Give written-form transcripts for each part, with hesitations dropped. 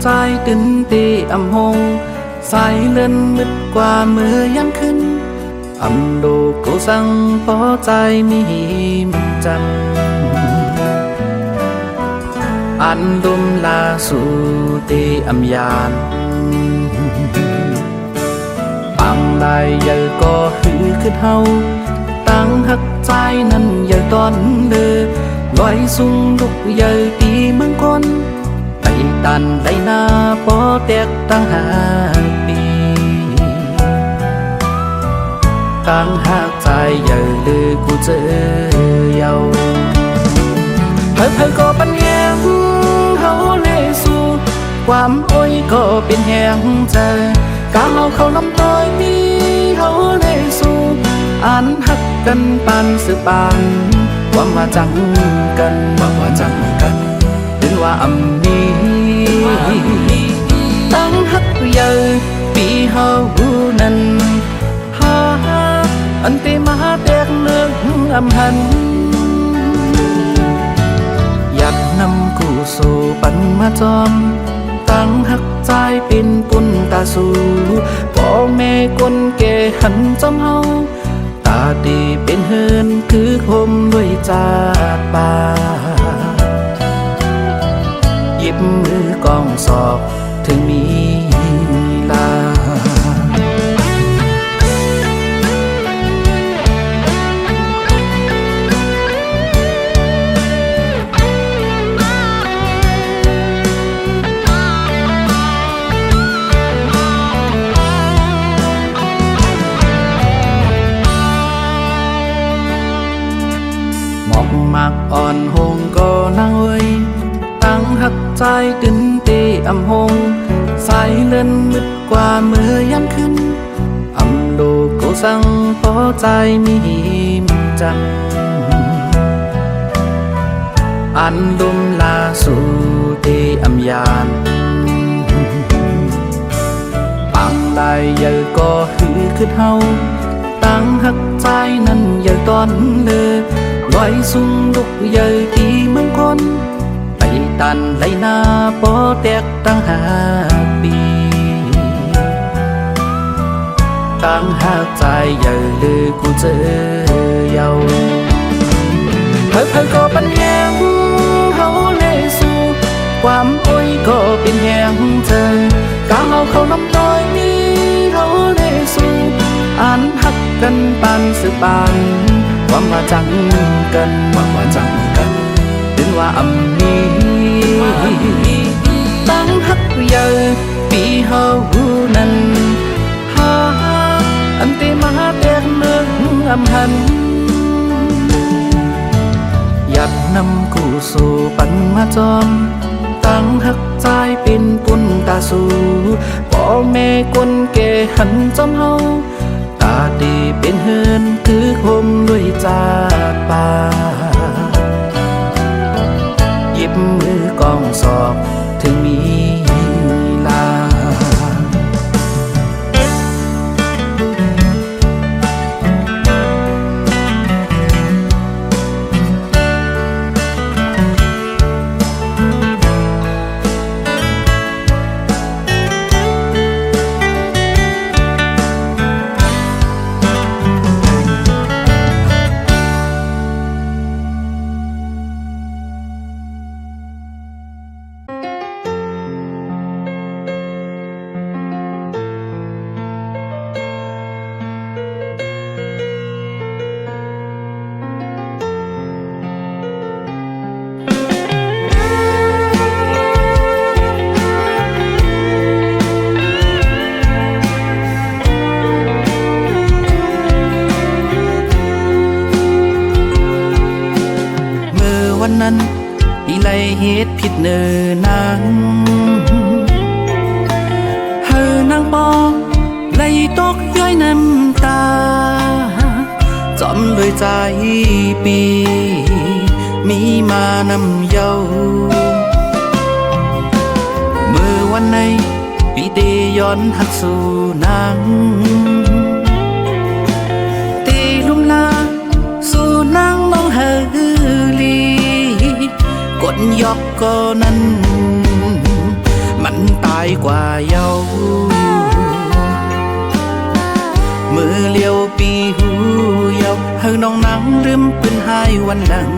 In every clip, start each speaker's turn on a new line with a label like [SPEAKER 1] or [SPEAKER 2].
[SPEAKER 1] ใจตื่นตีอำหงสายเลื่อนมืดกว่าเมื่อย้ำขึ้นอำดูกูสั่งพอใจมีมันจันอันลุมลาสู่ตีอำยานปังลายใหญ่ก็หือขึ้นเฮาตั้งหักใจนั้นใหญ่ตอนเลือลอยสูงลุกใหญ่ตีเมืองคนไปตันได้หน้าพอแตกตั้งหาปีตั้งหักใจใหญ่ลือกูเจอเยาเพิ่ก็ปัญญาเฮาเลสู่ความโอ้ยก็เป็นแหงใจกาเอาเข้าน้ำต้อยมีเฮาเลสู่อันหักกันปานสืบานความว่าจังกันเป็นว่าอำนี้ตั้งหักใหญ่ปีเฮานั้นหาอันตีมาแตกเลือกอำหันอยากนำกูสู่ปันมาจอมตั้งหักใจเป็นปุ่นตาสู่พ่อแม่คนแก่หันจอมเฮาตาดีเป็นเฮินคือคมด้วยจากป่าหยิบมือกองศอกถึงมีลามักอ่อนหงก็นางเอ้ยตั้งหักใจตื่นตีอำหงสายเลื่อนมืดกว่าเมื่อย้ำขึ้นอำดูกูสั่งพอใจมีมันจันอันลุมลาสู่ตีอำยานปังลายใหญ่ก็หือขึ้นเฮาตั้งหักใจนั้นใหญ่ตอนเลือลอยสูงลุกใหญ่ตีเมืองคนไปตันไหลหน้าปอแตกตั้งหาปีตั้งหากใจใหญ่ลือกูเจอเยาเพิ่ก็ปัญญาเฮาเลสู่ความโอ้ยก็เป็นแหงเธอกาเอาเข้าน้ำต้อยมีเฮาเลสู่อันหักกันปานสืบานความว่าจังกันเป็นว่าอำนี้ตั้งหักใหญ่ปีเฮานั้นหาอันตีมาแตกเลือกอำหันอยากนำกูสู่ปันมาจอมตั้งหักใจเป็นปุ่นตาสู่พ่อแม่คนแก่หันจอมเฮาตาดีเป็นเฮินคือคมด้วยจากป่าหยิบมือกองศอกถึงมีลานั้นอีไลเหตุผิดเนินนางเฮอนางปอไลตกย้อยน้ำตาจอมด้วยใจปีมีมานำเยาเมื่อวันในปีเตย้อนหักสู่นางตีลุมลาสู่นางมองเฮลีกดยอกก็นั้นมัน ายกว่าเยามือเลี้ยวปีหูเยาเฮาน้องนังลืมปืนหายวันดัง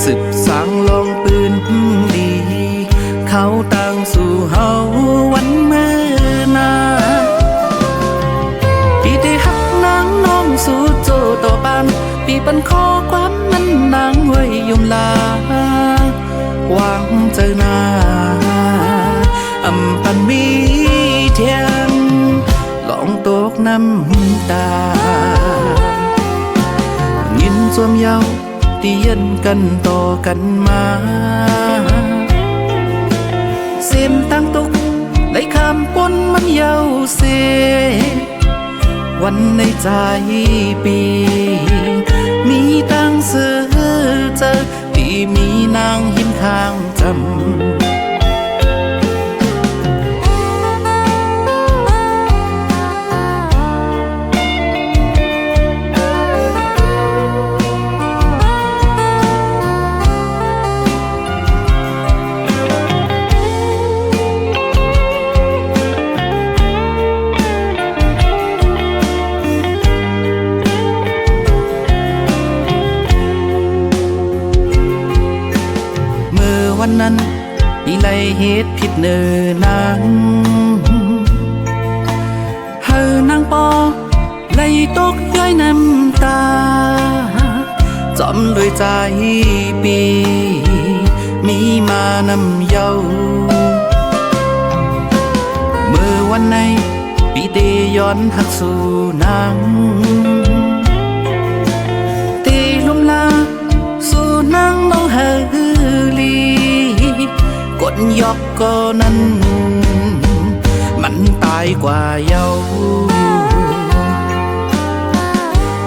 [SPEAKER 1] สืบสางลองปืนดีเขาตั้งสู่เฮาวันเมื่อนาปีได้หักนางน้องสู่โจต่อบ้านปีปันขอความนั้นนางไว้ยมลาหวังเจอหน้าอำปันมีเทียนลองตกน้ำตายินสวมเยาเตียนกันต่อกันมาเสียมตั้งตุกได้คำปนมันเยาเสวันในใจปีมีตั้งเสือเจอที่มีนางหินข้างจำวันนั้นปีไลเหตุผิดเนื้อนางเฮานางปอไลตกย้อยน้ำตาจอมด้วยใจปีมีมานำเยาเมื่อวันในปีเตย้อนหักสู่นางตีลุมลาสู่นางน้องเฮลีกดยอกก็นั้นมันตายกว่าเยา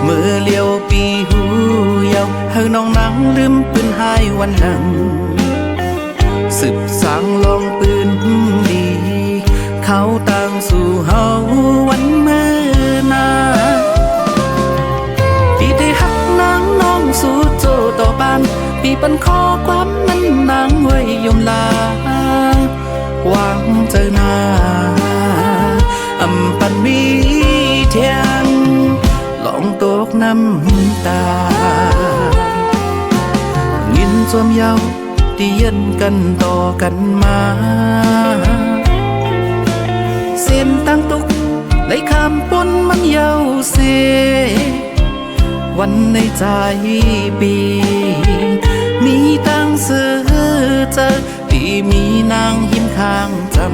[SPEAKER 1] เมื่อเลี้ยวปีหูเยาเฮาน้องนังลืมปืนหายวันหังสืบสางลองปืนดีเขาตั้งสู่เฮาวันเมื่อนาปีได้หักนางน้องสู่โจต่อบ้านปีปันขอความนั้นนางไว้ยมลาหวังเจอหน้าอำปันมีเทียนลองตกน้ำตายินสวมเยาเตียนกันต่อกันมาเสียมตั้งตุกไหลคำปนมันเยาเสวันในใจปีมีตั้งเสือเจอที่มีนางหิมข้างจำ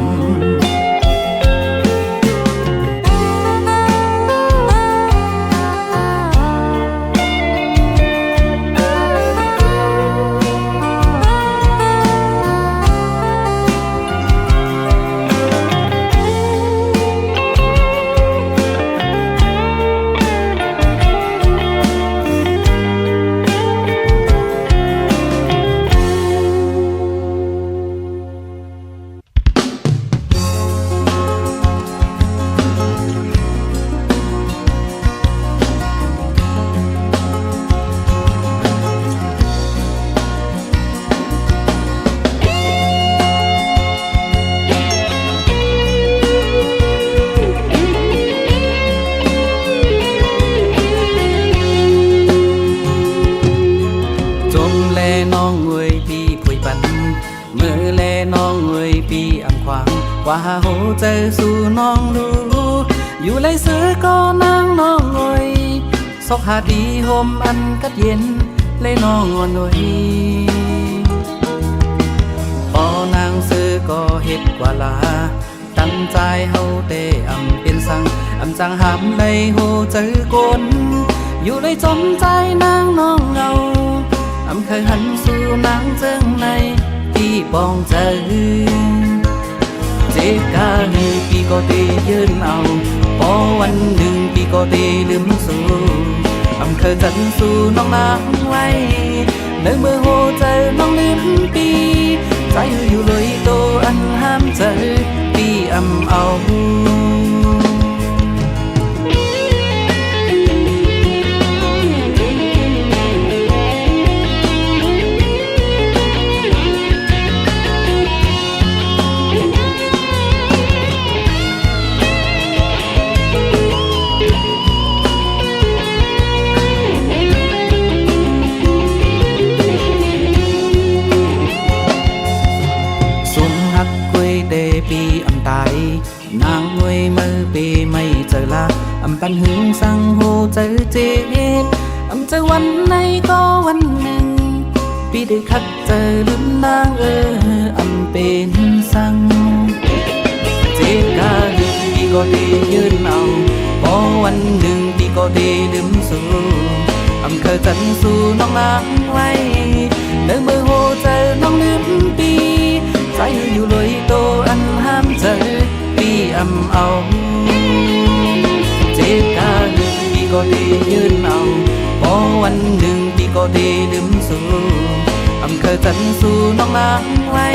[SPEAKER 1] ว่าโหเจอสู่น้องดูอยู่ไรเสือก็นางน้องงอยซอกหาดีโฮมอันกัดเย็นเลยน้องหน่อยพอนางเสือก็เฮ็ดกว่าลาตั้งใจเฮาเตอำเป็นสังอำจังหามได้โหเจอกนอยู่ไรจมใจนางน้องเงาอำเคยหันสู่นางเจิงในที่ปองเจอเจ็บกาลีปีก็เตยืนเอาพอวันหนึ่งปีก็เตลืมสู่อำเคยจันสู่น้องนางไว้ในเมื่อโหเจอน้องลืมปีใจอยู่เลยโตอันห้ามเจอปีอำเอา มือปีไม่เจอลาอำปันหึงสังโหเจอเจ็บอำเจอวันไหนก็วันหนึ่งปีได้คักเจอลืมนางอำเป็นสังเจ็บกาลืมปีก็ได้ยืนเอาพอวันหนึ่งปีก็ได้ลืมสู่อำเคยจันสู่น้องนางไว้เนื้อมือโหเจอน้องลืมปีใจอยู่เลยโตอันห้ามเจอปีอำเอาเจ็บกาลืมปีก็ได้ยืนเอาพอวันหนึ่งปีก็ได้ลืมสู่อำเคยจันสู่น้องนางไว้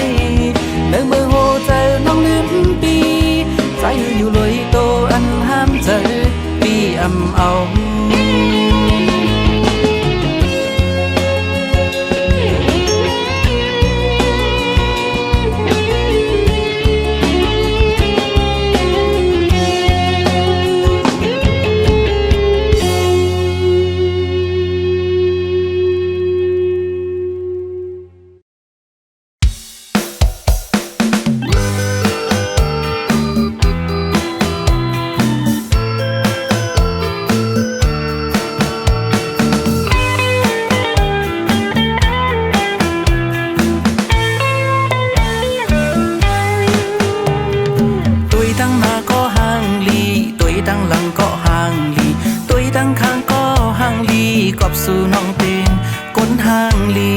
[SPEAKER 1] เนื้อมือโหเจอน้องลืมปีใจอยู่เลยโตอันห้ามเจอปีอำเอาสู่น้องเป็นก้นห้างลี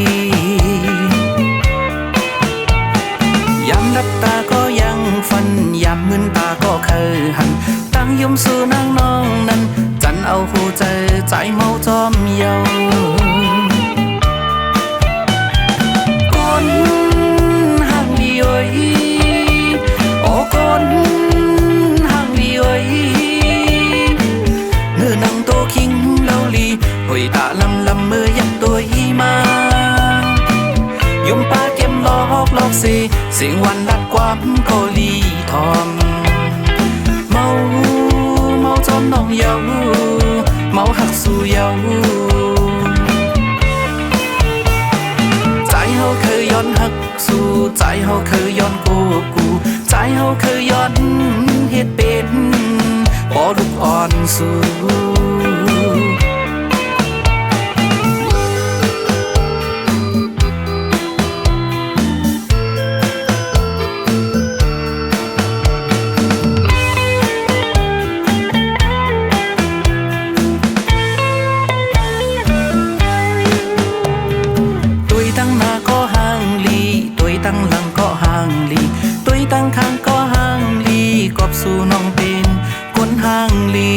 [SPEAKER 1] ยามรับตาก็ยังฟันยามมึนตาก็เคยหันตั้งยมสู่นางน้องนั้นจันเอาหูใจใจเมาจอมเยาก้นห้างลีโอยโอ้ก้นห้างลีโอยเนื้อนังโตคิงเล่าลีหอยตาลำลำมือยักตัวอีมายมป้าเก็มลอกสิเสียงวันลัดความโคลีทอมเมาจอมน้องเยาเมาหักสู่เยาใจเฮาเคยย้อนหักสู่ใจเฮาเคยย้อนกูใจเฮาเคยย้อนเฮ็ดเป็นบ่ลูกอ่อนสู่สู่น้องเป็นคนห่างลี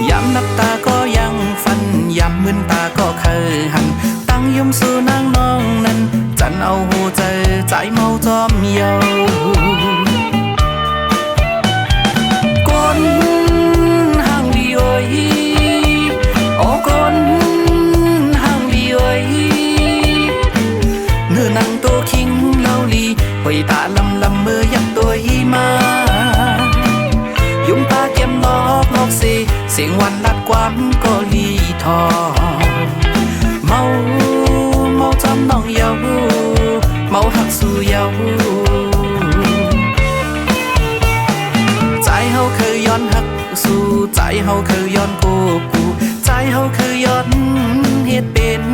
[SPEAKER 1] ยามนับตาก็ยังฟันยามมึนตาก็เคยหันตั้งยมสู่นางน้องนั้นจันเอาหูใจใจเมาจอมเยาก้นห่างลีโอยโอ้ก้นห่างลีโอยเนื้อนังโตคิงเล่าลีหอยตาลำมือยักตัวอีมายุงตาเก็มลอกสิเสียงวันลัดความก็ลีทอเมาจำน้องเยาเมาหักสู่เยาใจเฮาเคยย้อนหักสู่ใจเฮาเคยย้อนกูใจเฮาเคยย้อนเฮ็ดเป็น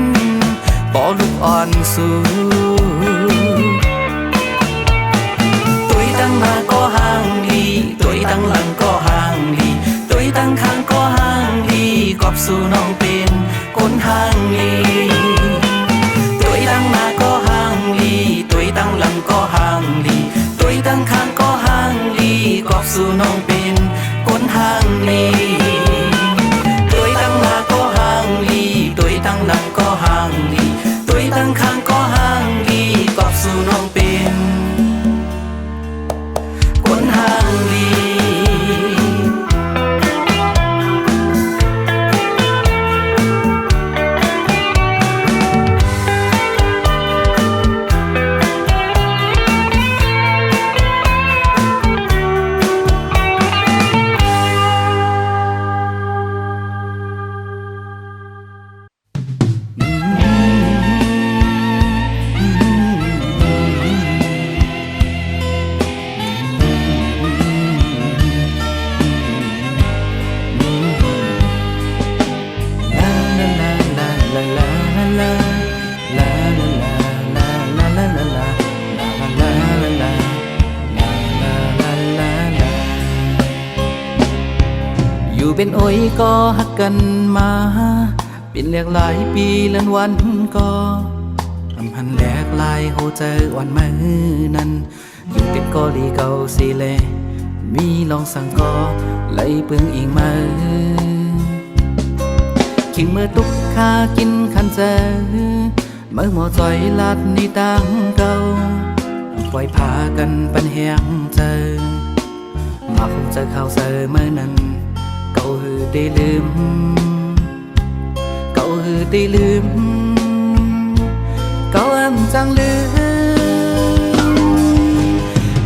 [SPEAKER 1] บ่ลูกอ่อนสู่ตั้งหน้าก็ห่างลีตัวตั้งหลังก็ห่างลีตัวตั้งข้างก็ห่างลีกอบสู่น้องเป็นคนห่างลีตัวตั้งหน้าก็ห่างลีตัวตั้งหลังก็ห่างลีตัวตั้งข้างก็ห่างลีกอบสู่น้องเป็นคนห่างลีตัวตั้งหน้าก็ห่างลีตัวตั้งหลังก็ห่างลีตัวตั้งข้างก็ห่างลีกอบสู่น้องเป็นห่างลี อยู่เป็นโอ้ยก็หักกันมาเป็นเรียกหลายปีเลื่อนวันก็อำพันแหลกลายโหเจอวันมือนั้นอยู่เป็นกอลีเก่าสิเลมีลองสั่งกอไหลเปลืองอีกมือขิงเมื่อตุกข้ากินขันเจอเมื่อหมอจอยลาดในตังเก่าปล่อยพากันปันแหงเจอมาคงเจอข่าวเจอเมื่อนั้นเก่าหือได้ลืมเก่าหือได้ลืมเก่าอันจังลืม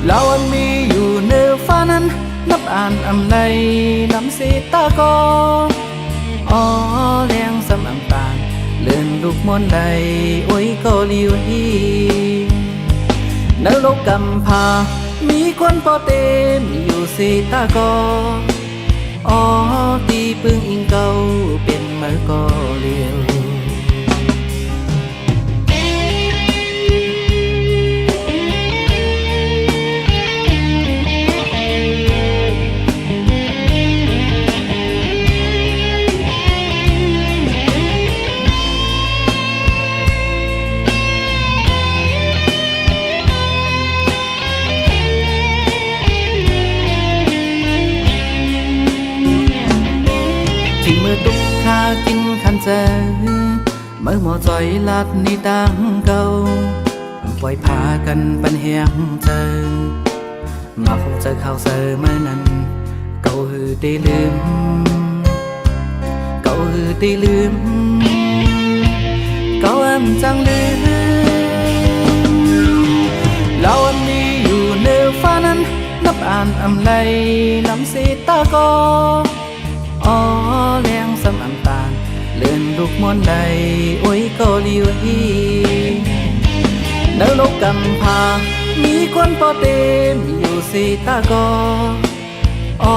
[SPEAKER 1] เราอันมีอยู่เนื้อฟ้านั้นนับอ่านอำไลน้ำสีตากออ๋อเลี้ยงสำอังตาลเลื่อนลูกมนใดโอ้ยก็ลิวฮีนรกกำพามีคนพอเต็มอยู่สีตากออ๋อตีปึงอิงเก่าเป็นมือก็เลียวทิ้งมือตุกข้ากินขันเจอเมื่อหมอจอยลาดในตังเก่าปล่อยพากันปันแหงเจอมาคงเจอข่าวเจอเมื่อนั้นเก่าหือได้ลืมเก่าหือได้ลืมเก่าอันจังลืมเราอันนี้อยู่เนื้อฟ้านั้นนับอ่านอำไลน้ำสีตากออ๋อเลี้ยงสำอันตาลเลื่อนลูกมนใดโอ้ยก็ลิวฮีนรกกำพามีคนพอเต็มอยู่สีตากออ๋อ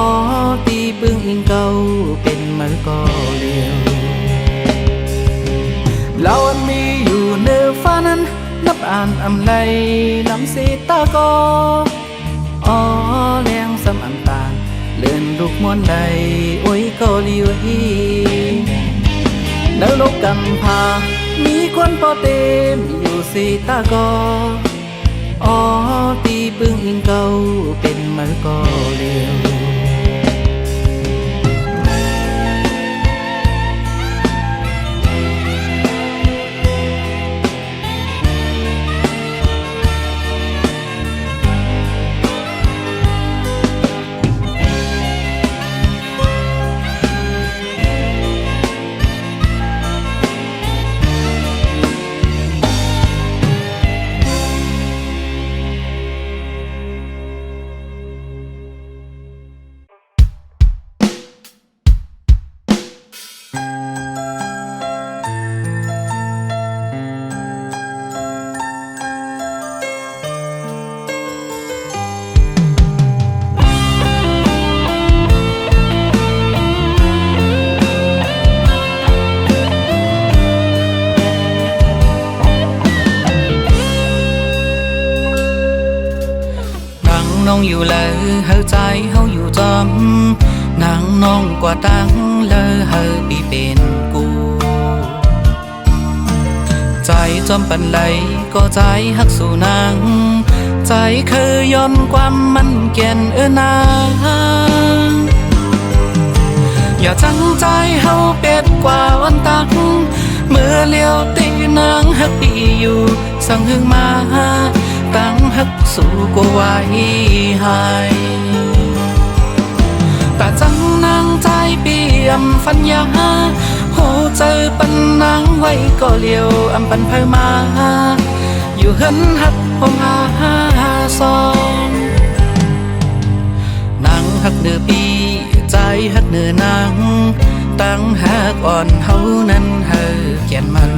[SPEAKER 1] ตีปึงอิงเก่าเป็นมือก็เลียวเราอันมีอยู่เนื้อฟ้านั้นนับอ่านอำไลน้ำสีตากออ๋อเลี้ยงสำอันตาลเลื่อนลูกมนใดโอ้ยก็ลิวฮีนรกกำพามีคนพอเต็มอยู่สีตากออ๋อตีปึงอิงเก่าเป็นมือก็เลียวน้องอยู่เลยเฮาใจเฮาอยู่จอมนางน้องกว่าตั้งเลยเฮาปีเป็นกูใจจอมปันไหลก็ใจฮักสู่นางใจเคยย้อนความมันเก่นนางอย่าจังใจเฮาเป็ดกว่าวันตักเมื่อเลี้ยวตีนางฮักปีอยู่สั่งหึงมาตั้งฮักสู่ก็ไว้ให้แต่จังนางใจเปี่ยมฟันยาโหเจอปันนางไว้ก็เลี้ยวอำปันเพอมาอยู่เหินฮักผมหาซองนางฮักเนื้อปีใจฮักเนื้อนางตั้งฮักอ่อนเฮานั้นเฮอแก่นมัน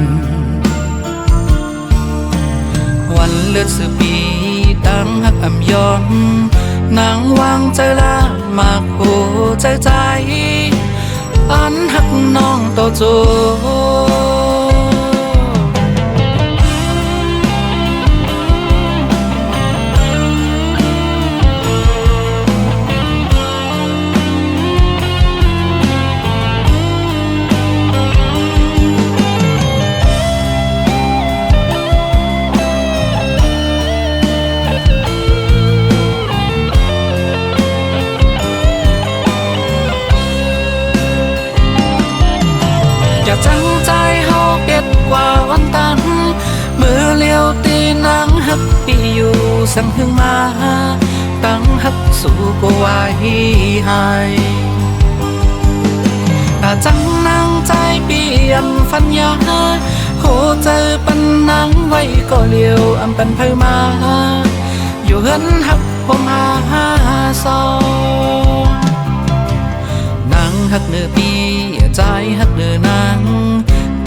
[SPEAKER 1] วันเลือดสืบปีตั้งฮักอำยอมนางวางใจละมากโหใจอันฮักน้องโตโจ น ปีอยู่สังหึงมาตั้งหักสู่ก็ไว้ให้อาจังนางใจเปลี่ยนฟันยาโหเจอปันนางไว้ก็เลียวอำเป็นเพมาอยู่เฮินหักผมหาซองนางหักเนื้อปีใจหักเนื้อนาง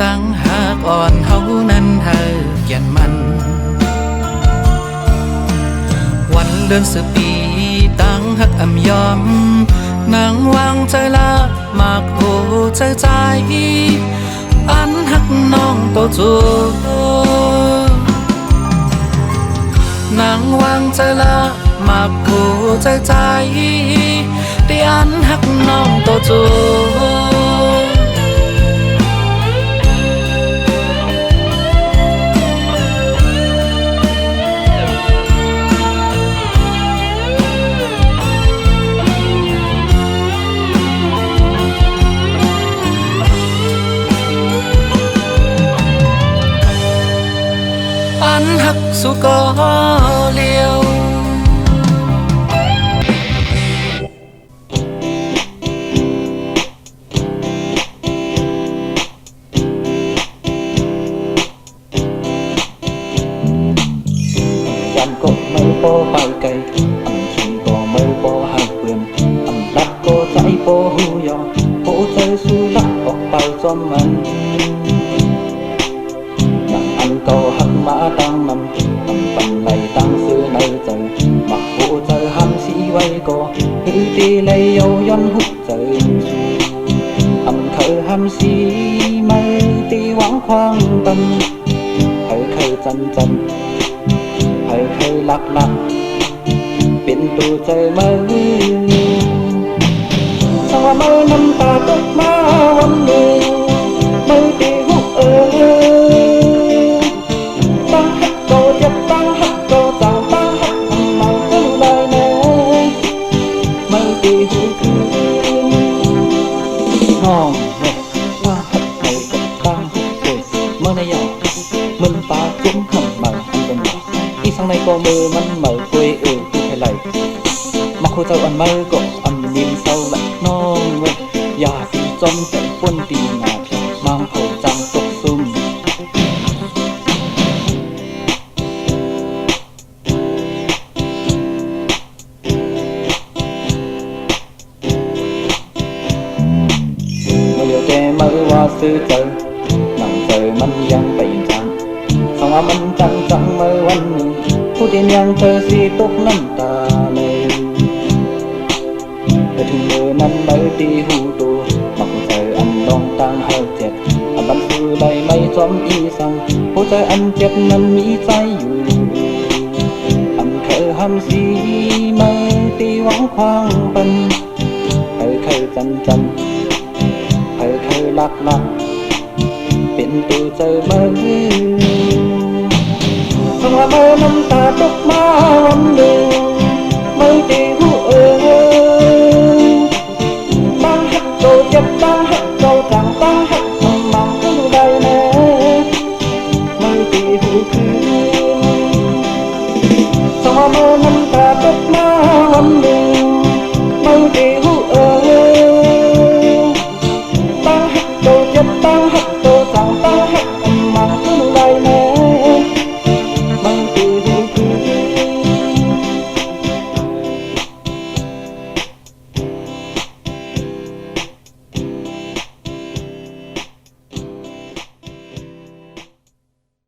[SPEAKER 1] ตั้งหักอ่อนเฮานั้นเธอแก่นมันวันเดือนสืบปีตั้งหักอำยอมนางวางใจละมากโหใจใจอันหักน้องโตจูนางวางใจละมากโหใจใจที่อันหักน้องโตจูอันหักสู่ก็เลียว
[SPEAKER 2] ยันก็ไม่พอไปไกลอันชิงก็ไม่พอหาเพื่อนอันรักก็ใจพอหูยอโอ้ใจสู้รักออกไปจอมมันอันก็หักมาตั้งนำอันปันไหลตั้งซื้อในใจมักโอ้ใจหันสีไว้ก็คือตีเลยเยาย้อนหุบใจอันเคยหันสีไม่ตีหวังควางตันเคยจันเคยลักเป็นตัวใจมือสังว่ามือน้ำตาตกมาวันหนึ่งมือตีหุบตั้งหักโตเจ็บตั้งหักโตเจ้าตั้งหักทำมาขึ้นเลยแน่มือตีหุบน้องแม่ว่าหักโตกับตั้งหักโตเมื่อในยอมึนปาจุ้มคำมาอันเป็นอีสังในก็มือมันเหมือคุยที่ใครไหลมาคุยเจ้าอันมือก็อันนิ่มเศร้าละน้องเว้ยอย่าตีจมแต่ป้นตีหนาเพียงมังเขาจังตกซุ่มเมื่อเดียวแกมือว่าซื้อเจอหนังเจอมันยังไปยินจังสังว่ามันจังเมื่อวันหนึ่งผู้เดียนยังเธอสีตกน้ำตาเลยไปถึงมือนั้นไม่ตีหูตัวมักเธออันลองตั้งให้เจ็บอันบันฟือใดไม่จอมอีสังผู้ใจอันเจ็บนั้นมีใจอยู่อันเคยห้ำสีไม่ตีหวังควางปันเคยจันเคยลักเป็นตัวใจมือสังว่ามือน้ำตาตกมาวันหนึ่งไม่ตีหู